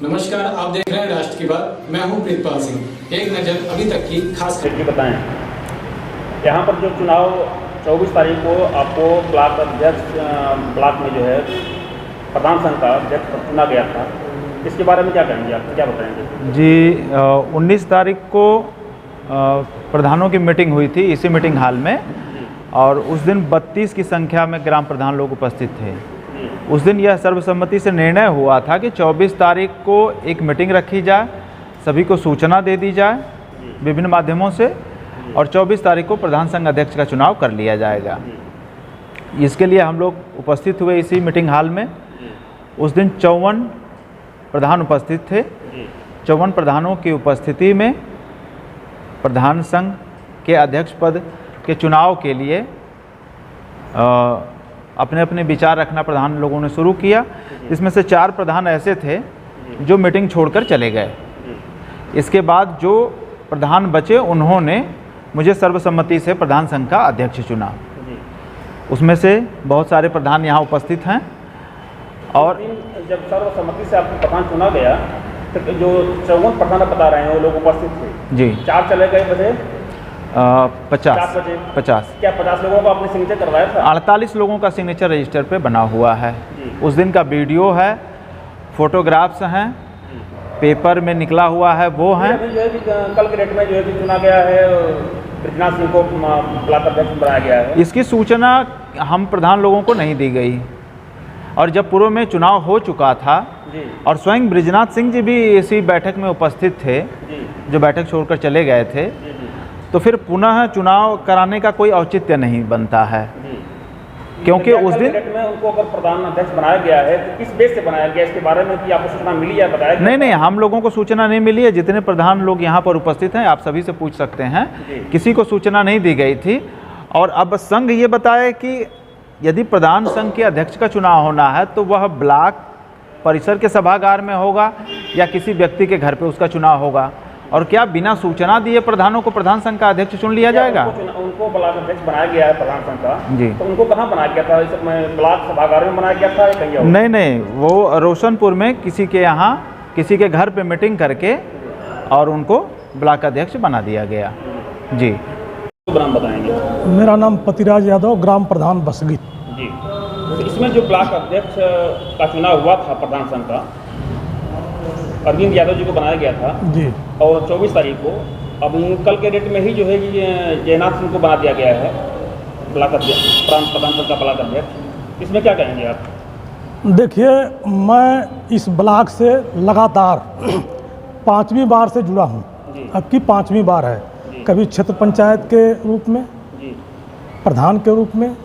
नमस्कार, आप देख रहे हैं राष्ट्र की बात। मैं हूं प्रीतपाल सिंह। एक नज़र अभी तक की खास खबरें बताएं। यहाँ पर जो चुनाव 24 तारीख को आपको ब्लॉक अध्यक्ष ब्लॉक में जो है प्रधान संघ का अध्यक्ष चुना गया था, इसके बारे में क्या कहेंगे आप, क्या बताएंगे? जी 19 तारीख को प्रधानों की मीटिंग हुई थी इसी मीटिंग हॉल में, और उस दिन 32 की संख्या में ग्राम प्रधान लोग उपस्थित थे। उस दिन यह सर्वसम्मति से निर्णय हुआ था कि 24 तारीख को एक मीटिंग रखी जाए, सभी को सूचना दे दी जाए विभिन्न माध्यमों से, और 24 तारीख को प्रधान संघ अध्यक्ष का चुनाव कर लिया जाएगा। इसके लिए हम लोग उपस्थित हुए इसी मीटिंग हॉल में। उस दिन 54 प्रधान उपस्थित थे। 54 प्रधानों की उपस्थिति में प्रधान संघ के अध्यक्ष पद के चुनाव के लिए अपने अपने विचार रखना प्रधान लोगों ने शुरू किया। इसमें से 4 प्रधान ऐसे थे जो मीटिंग छोड़कर चले गए। इसके बाद जो प्रधान बचे उन्होंने मुझे सर्वसम्मति से प्रधान संघ का अध्यक्ष चुना। उसमें से बहुत सारे प्रधान यहाँ उपस्थित हैं। और जब सर्वसम्मति से आपको प्रधान चुना गया तो जो 54 प्रधान बता रहे हैं वो लोग उपस्थित थे जी, 4 चले गए बजे 50 क्या 50 लोगों को आपने सिग्नेचर करवाया था? 48 लोगों का सिग्नेचर रजिस्टर पे बना हुआ है। उस दिन का वीडियो है, फोटोग्राफ्स हैं, पेपर में निकला हुआ है, वो हैं। जो है कि कल के डेट में जो है कि चुना गया है, ब्रजनाथ सिंह को ब्लॉक अध्यक्ष बनाया गया है। इसकी सूचना हम प्रधान लोगों को नहीं दी गई, और जब पूर्व में चुनाव हो चुका था और स्वयं ब्रजनाथ सिंह जी भी इसी बैठक में उपस्थित थे, जो बैठक छोड़कर चले गए थे, तो फिर पुनः चुनाव कराने का कोई औचित्य नहीं बनता है। क्योंकि उस दिन में उनको अगर प्रधान अध्यक्ष बनाया गया है तो किस बेस से बनाया गया, इसके बारे में कि आपको सूचना मिली या बताया? नहीं, हम लोगों को सूचना नहीं मिली है। जितने प्रधान लोग यहाँ पर उपस्थित हैं आप सभी से पूछ सकते हैं, किसी को सूचना नहीं दी गई थी। और अब संघ ये बताए कि यदि प्रधान संघ के अध्यक्ष का चुनाव होना है तो वह ब्लॉक परिसर के सभागार में होगा या किसी व्यक्ति के घर पे उसका चुनाव होगा, और क्या बिना सूचना दिए प्रधानों को प्रधान संघ का अध्यक्ष चुन लिया जाएगा? उनको ब्लॉक अध्यक्ष बनाया गया है प्रधान संघ का जी, तो उनको कहाँ बनाया गया था? इसमें ब्लॉक सभागार में बनाया गया था या कहीं और? नहीं, वो रोशनपुर में किसी के यहाँ किसी के घर पे मीटिंग करके और उनको ब्लॉक अध्यक्ष बना दिया गया। जी, नाम बताएंगे? मेरा नाम पतिराज यादव, ग्राम प्रधान बसगी जी। तो इसमें जो ब्लॉक अध्यक्ष का चुनाव हुआ था प्रधान संघ का, अरविंद यादव जी को बनाया गया था जी, और 24 तारीख को, अब कल के डेट में ही जो है कि जयनाथ सिंह को बना दिया गया है ब्लॉक अध्यक्ष, प्रधान संघ का ब्लॉक अध्यक्ष। इसमें क्या कहेंगे आप? देखिए, मैं इस ब्लॉक से लगातार 5वीं बार से जुड़ा हूँ। अब की 5वीं बार है। कभी क्षेत्र पंचायत के रूप में, प्रधान के रूप में,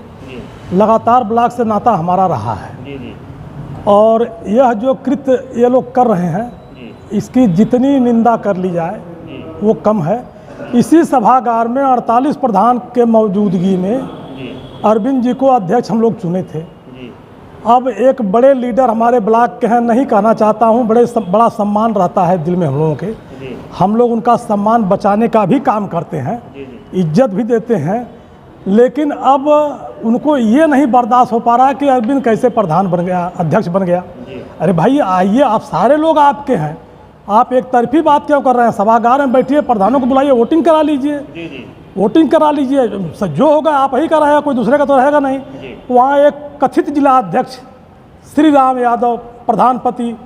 लगातार ब्लॉक से नाता हमारा रहा है। और यह जो कृत्य ये लोग कर रहे हैं, इसकी जितनी निंदा कर ली जाए वो कम है। इसी सभागार में 48 प्रधान के मौजूदगी में अरविंद जी को अध्यक्ष हम लोग चुने थे। अब एक बड़े लीडर हमारे ब्लॉक के हैं, नहीं कहना चाहता हूँ, बड़ा सम्मान रहता है दिल में हम लोगों के। हम लोग उनका सम्मान बचाने का भी काम करते हैं, इज्जत भी देते हैं, लेकिन अब उनको ये नहीं बर्दाश्त हो पा रहा कि अरविंद कैसे प्रधान बन गया, अध्यक्ष बन गया। अरे भाई आइए, आप सारे लोग आपके हैं, आप एक तरफी बात क्यों कर रहे हैं? सभागार में बैठिए, प्रधानों को बुलाइए, वोटिंग करा लीजिए, वोटिंग करा लीजिए। जो होगा आप ही का रहेगा, कोई दूसरे का तो रहेगा नहीं। वहाँ एक कथित जिला अध्यक्ष श्री राम यादव प्रधानपति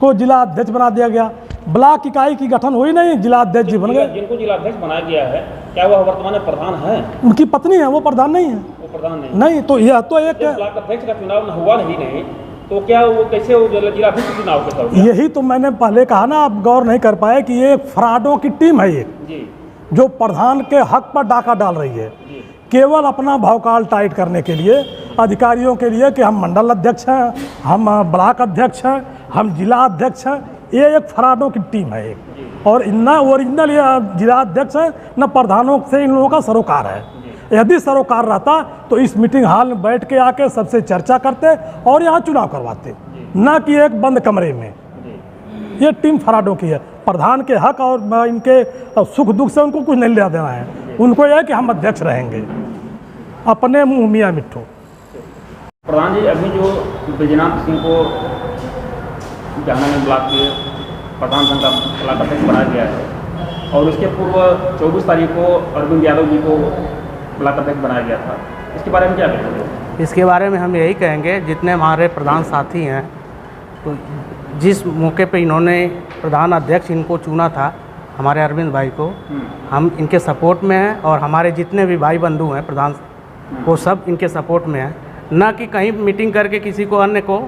को जिला अध्यक्ष बना दिया गया। ब्लॉक इकाई की गठन हुई नहीं, जिला अध्यक्ष जी बन गए। जिनको जिला अध्यक्ष बनाया गया है, क्या वह वर्तमान में प्रधान है? उनकी पत्नी है, वो प्रधान नहीं है। वो प्रधान नहीं, तो यह तो एक ब्लॉक अध्यक्ष का चुनाव हुआ नहीं, तो क्या वो कैसे वो जिला अध्यक्ष चुनाव के साथ? यही तो मैंने पहले कहा ना, आप गौर नहीं कर पाए कि ये फ्रॉडों की टीम है, ये जो प्रधान के हक पर डाका डाल रही है, केवल अपना भौकाल टाइट करने के लिए, अधिकारियों के लिए कि हम मंडल अध्यक्ष हैं, हम ब्लॉक अध्यक्ष हैं, हम जिला अध्यक्ष हैं। ये एक फ्रॉडों की टीम है एक, और ना ओरिजिनल ये जिला अध्यक्ष है न प्रधानों से इन लोगों का सरोकार है। यदि सरोकार रहता तो इस मीटिंग हॉल में बैठ के आके सबसे चर्चा करते और यहाँ चुनाव करवाते, न कि एक बंद कमरे में। ये टीम फ्रॉडों की है। प्रधान के हक और इनके सुख दुख से उनको कुछ नहीं लेना देना है। उनको यह है कि हम अध्यक्ष रहेंगे, अपने मुँह मियाँ मिट्ठू। प्रधान जी, अभी जो ब्रजनाथ सिंह को जहां में ब्लॉक के प्रधान संघ का ब्लॉक अध्यक्ष बनाया गया है और उसके पूर्व 24 तारीख को अरविंद यादव जी को ब्लॉक अध्यक्ष बनाया गया था, इसके बारे में क्या कहेंगे? इसके बारे में हम यही कहेंगे, जितने हमारे प्रधान साथी हैं, तो जिस मौके पे इन्होंने प्रधान अध्यक्ष इनको चुना था, हमारे अरविंद भाई को, हम इनके सपोर्ट में हैं और हमारे जितने भी भाई बंधु हैं प्रधान, वो सब इनके सपोर्ट में हैं। न कि कहीं मीटिंग करके किसी को अन्य को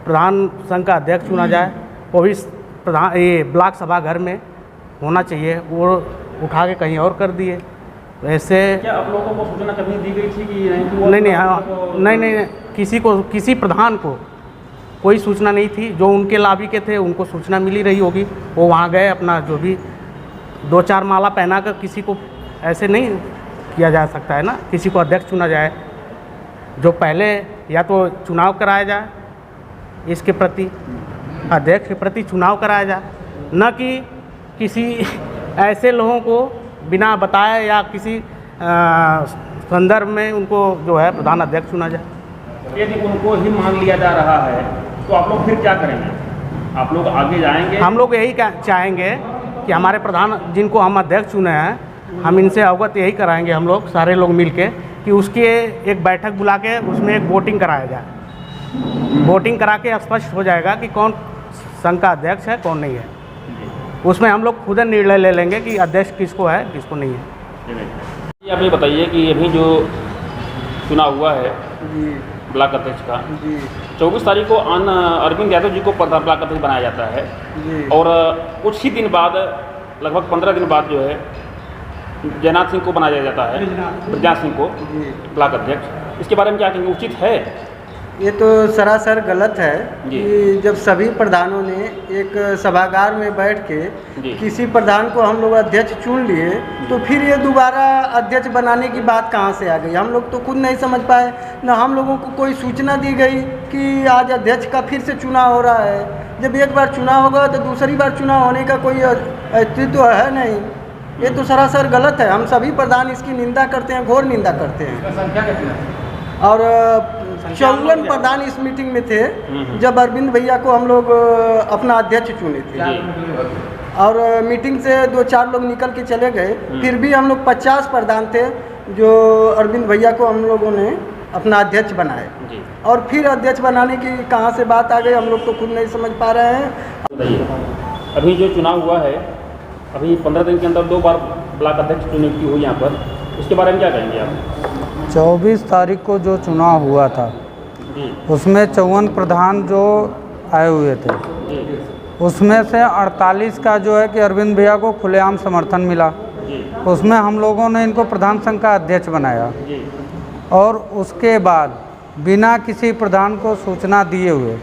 प्रधान संघ का अध्यक्ष चुना जाए, वो भी प्रधान ये ब्लॉक सभा घर में होना चाहिए, वो उठा के कहीं और कर दिए। तो ऐसे क्या आप लोगों को सूचना कभी दी गई थी कि नहीं, हाँ, नहीं, किसी प्रधान को कोई सूचना नहीं थी। जो उनके लाभी के थे उनको सूचना मिली रही होगी, वो वहाँ गए, अपना जो भी 2-4 माला पहना कर, किसी को ऐसे नहीं किया जा सकता है ना, किसी को अध्यक्ष चुना जाए। जो पहले या तो चुनाव कराया जाए, इसके प्रति अध्यक्ष के प्रति चुनाव कराया जाए, न कि किसी ऐसे लोगों को बिना बताए या किसी संदर्भ में उनको जो है प्रधान अध्यक्ष चुना जाए। यदि उनको ही मान लिया जा रहा है तो आप लोग फिर क्या करेंगे? आप लोग आगे जाएंगे? हम लोग यही चाहेंगे कि हमारे प्रधान जिनको हम अध्यक्ष चुने हैं, हम इनसे अवगत यही कराएंगे, हम लोग सारे लोग मिलके, कि उसकी एक बैठक बुला के उसमें एक वोटिंग कराया जाए। वोटिंग करा के स्पष्ट हो जाएगा कि कौन संघ का अध्यक्ष है, कौन नहीं है। उसमें हम लोग खुद निर्णय ले लेंगे कि अध्यक्ष किसको है, किसको नहीं है। ये आप ये बताइए कि अभी जो चुनाव हुआ है ब्लॉक अध्यक्ष का, 24 तारीख को अरविंद यादव जी को ब्लॉक अध्यक्ष बनाया जाता है और कुछ ही दिन बाद, लगभग 15 दिन बाद जो है जयनाथ सिंह को बनाया जाता है, ब्रजनाथ सिंह को ब्लॉक अध्यक्ष। इसके बारे में क्या कहेंगे, उचित है? ये तो सरासर गलत है कि जब सभी प्रधानों ने एक सभागार में बैठ के किसी प्रधान को हम लोग अध्यक्ष चुन लिए, तो फिर ये दोबारा अध्यक्ष बनाने की बात कहाँ से आ गई? हम लोग तो खुद नहीं समझ पाए, न हम लोगों को कोई सूचना दी गई कि आज अध्यक्ष का फिर से चुनाव हो रहा है। जब एक बार चुनाव होगा तो दूसरी बार चुनाव होने का कोई अस्तित्व है नहीं। ये तो सरासर गलत है। हम सभी प्रधान इसकी निंदा करते हैं, घोर निंदा करते हैं। संख्या कितनी है? और 54 प्रधान इस मीटिंग में थे जब अरविंद भैया को हम लोग अपना अध्यक्ष चुने थे, और मीटिंग से 2-4 लोग निकल के चले गए। फिर भी हम लोग 50 प्रधान थे जो अरविंद भैया को हम लोगों ने अपना अध्यक्ष बनाए, और फिर अध्यक्ष बनाने की कहाँ से बात आ गई, हम लोग तो खुद नहीं समझ पा रहे हैं। अभी जो चुनाव हुआ है, अभी 15 दिन के अंदर 2 बार ब्लॉक अध्यक्ष नियुक्ति हुई यहाँ पर, उसके बारे में क्या कहेंगे आप? 24 तारीख को जो चुनाव हुआ था उसमें 54 प्रधान जो आए हुए थे, उसमें से 48 का जो है कि अरविंद भैया को खुलेआम समर्थन मिला। उसमें हम लोगों ने इनको प्रधान संघ का अध्यक्ष बनाया, और उसके बाद बिना किसी प्रधान को सूचना दिए हुए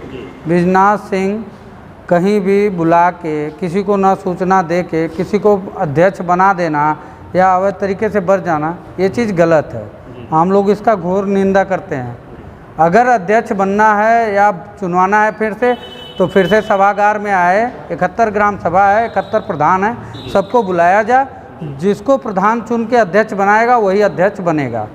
ब्रजनाथ सिंह कहीं भी बुला के किसी को ना सूचना दे के किसी को अध्यक्ष बना देना या अवैध तरीके से बढ़ जाना, ये चीज़ गलत है। हम लोग इसका घोर निंदा करते हैं। अगर अध्यक्ष बनना है या चुनवाना है फिर से, तो फिर से सभागार में आए, 71 ग्राम सभा है, 71 प्रधान है, सबको बुलाया जाए। जिसको प्रधान चुन के अध्यक्ष बनाएगा वही अध्यक्ष बनेगा।